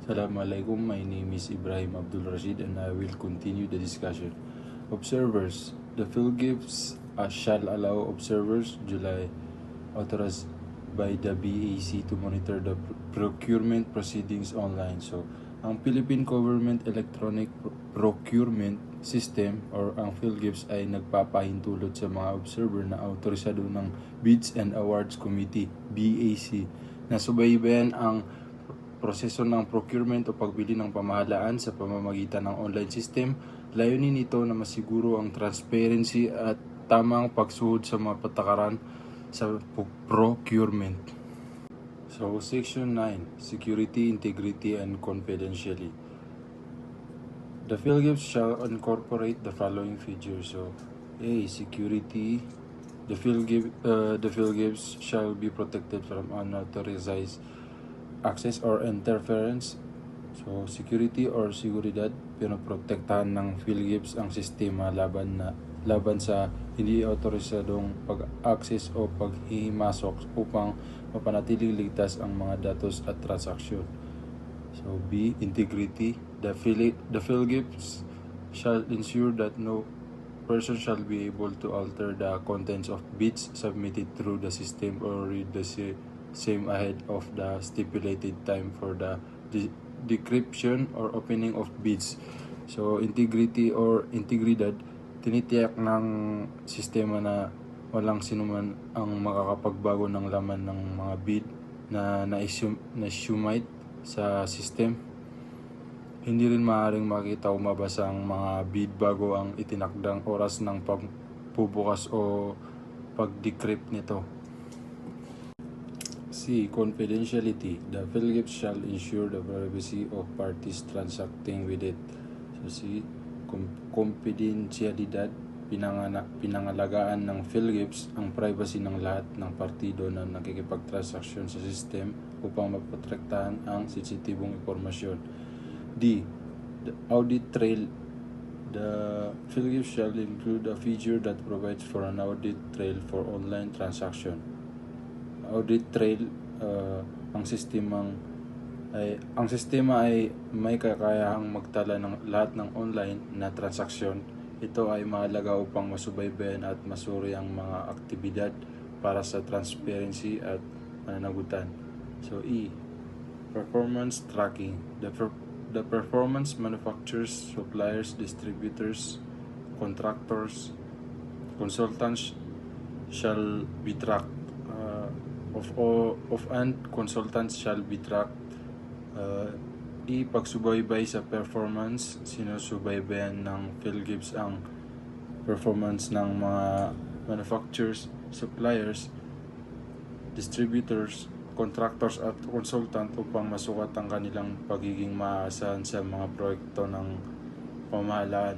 Assalamualaikum, my name is Ibrahim Abdul Rashid and I will continue the discussion. Observers. The Philgips shall allow observers, July, authorized by the BAC to monitor the procurement proceedings online. So, ang Philippine Government Electronic Procurement System or ang Philgips ay nagpapahintulot sa mga observer na autorisado ng Bids and Awards Committee, BAC, na subaybayan ang proseso ng procurement o pagbili ng pamahalaan sa pamamagitan ng online system. Layunin nito na masiguro ang transparency at tamang pagsuhod sa mga patakaran sa procurement. So, Section 9, Security, Integrity, and Confidentiality. The Philgips shall incorporate the following features. So, A. Security. The Philgips shall be protected from unauthorized access or interference. So, security or seguridad, pinoprotektahan ng Philgips ang sistema laban sa hindi autorisadong pag-access o paghihimasok upang mapanatiling ligtas ang mga datos at transaksyon. So, B. Integrity. The Philgips shall ensure that no person shall be able to alter the contents of bids submitted through the system or read the same ahead of the stipulated time for the decryption or opening of bids. So, integrity or integridad, tinitiyak ng sistema na walang sinuman ang makakapagbago ng laman ng mga bid na na-assumite sa system. Hindi rin maaaring makita o mabasa ang mga bid bago ang itinakdang oras ng pagbubukas o pag-decrypt nito. C. Confidentiality. The Philgips shall ensure the privacy of parties transacting with it. So C. Confidentialidad. Pinangalagaan ng Philgips ang privacy ng lahat ng partido na nakikipagtransaksyon sa system upang maprotektahan ang sensitibong impormasyon. D. The audit trail. The Philgips shall include a feature that provides for an audit trail for online transaction. Audit trail, ang sistema ay may kakayahang magtala ng lahat ng online na transaksyon. Ito ay mahalaga upang masubaybayan at masuri ang mga aktibidad para sa transparency at pananagutan. So E. Performance tracking. The performance manufacturers, suppliers, distributors, contractors, consultants shall be tracked. Of-and consultants shall be tracked. Pagsubaybay sa performance, sinusubaybayan ng Philgips ang performance ng mga manufacturers, suppliers, distributors, contractors at consultant upang masukat ang kanilang pagiging maaasahan sa mga proyekto ng pamahalaan.